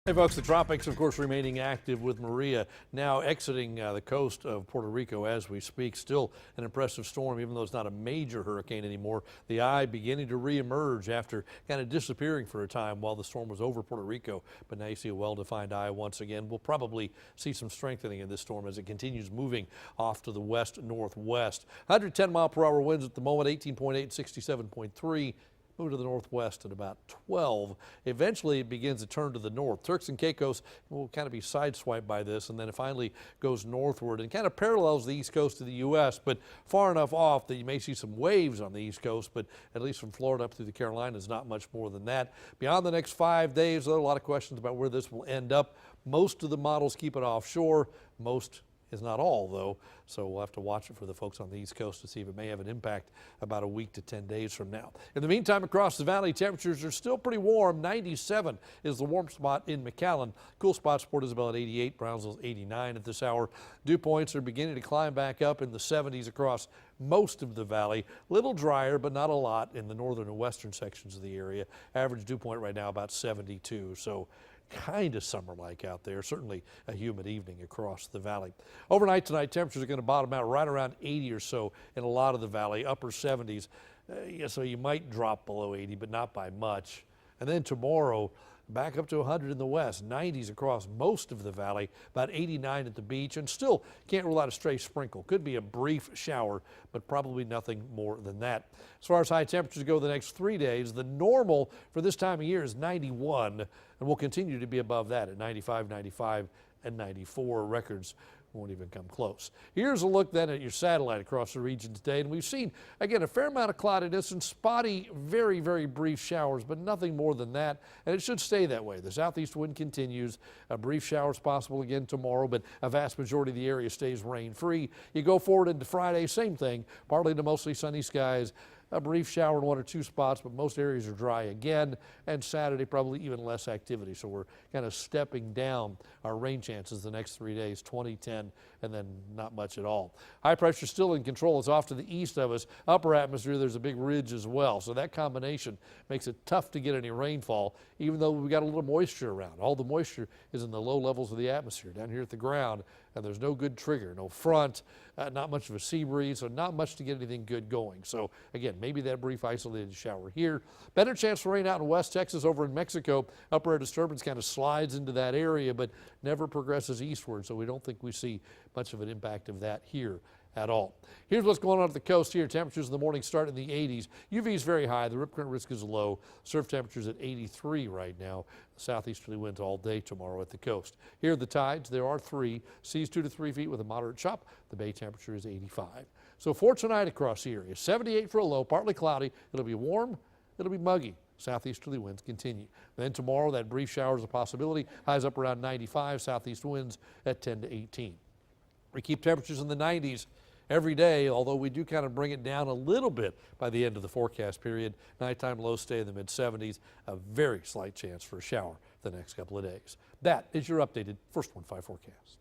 Hey folks, the tropics of course remaining active with Maria now exiting the coast of Puerto Rico as we speak. Still an impressive storm even though it's not a major hurricane anymore. The eye beginning to reemerge after kind of disappearing for a time while the storm was over Puerto Rico. But now you see a well-defined eye once again. We'll probably see some strengthening in this storm as it continues moving off to the west-northwest. 110-mile-per-hour winds at the moment, 18.8, 67.3. Move to the northwest at about 12. Eventually it begins to turn to the north. Turks and Caicos will kind of be sideswiped by this, and then it finally goes northward and kind of parallels the east coast of the U.S., but far enough off that you may see some waves on the east coast, but at least from Florida up through the Carolinas, not much more than that. Beyond the next 5 days, there are a lot of questions about where this will end up. Most of the models keep it offshore. Most is not all, though, so we'll have to watch it for the folks on the East Coast to see if it may have an impact about a week to 10 days from now. In the meantime, across the valley, temperatures are still pretty warm. 97 is the warm spot in McAllen. Cool spot Port Isabel at 88, Brownsville's 89 at this hour. Dew points are beginning to climb back up in the 70s across most of the valley. Little drier, but not a lot in the northern and western sections of the area. Average dew point right now about 72, so kind of summer-like out there. Certainly a humid evening across the valley. Overnight tonight, temperatures are going to bottom out right around 80 or so in a lot of the valley, upper 70s. So you might drop below 80, but not by much. And then tomorrow, back up to 100 in the west, 90s across most of the valley, about 89 at the beach, and still can't rule out a stray sprinkle. Could be a brief shower, but probably nothing more than that. As far as high temperatures go the next 3 days, the normal for this time of year is 91, and will continue to be above that at 95, 95, and 94. Records won't even come close. Here's a look then at your satellite across the region today, and we've seen again a fair amount of cloudiness and spotty, very brief showers, but nothing more than that, and it should stay that way. The southeast wind continues. A brief showers possible again tomorrow, but a vast majority of the area stays rain free. You go forward into Friday, same thing, partly to mostly sunny skies. A brief shower in 1 or 2 spots, but most areas are dry again. And Saturday, probably even less activity. So we're kind of stepping down our rain chances the next 3 days, 20, 10, and then not much at all. High pressure still in control. It's off to the east of us. Upper atmosphere, there's a big ridge as well. So that combination makes it tough to get any rainfall, even though we've got a little moisture around. All the moisture is in the low levels of the atmosphere down here at the ground, and there's no good trigger, no front, not much of a sea breeze, so not much to get anything good going. So again, maybe that brief isolated shower here. Better chance for rain out in West Texas. Over in Mexico, upper air disturbance kind of slides into that area, but never progresses eastward, so we don't think we see much of an impact of that here at all. Here's what's going on at the coast here. Temperatures in the morning start in the 80s. UV is very high. The rip current risk is low. Surf temperatures at 83 right now. Southeasterly winds all day tomorrow at the coast. Here are the tides. There are 3. Seas 2 to 3 feet with a moderate chop. The bay temperature is 85. So for tonight across the area, 78 for a low, partly cloudy. It'll be warm. It'll be muggy. Southeasterly winds continue. Then tomorrow, that brief shower is a possibility. Highs up around 95. Southeast winds at 10 to 18. We keep temperatures in the 90s every day, although we do kind of bring it down a little bit by the end of the forecast period. Nighttime lows stay in the mid-70s. A very slight chance for a shower the next couple of days. That is your updated First One 5 forecast.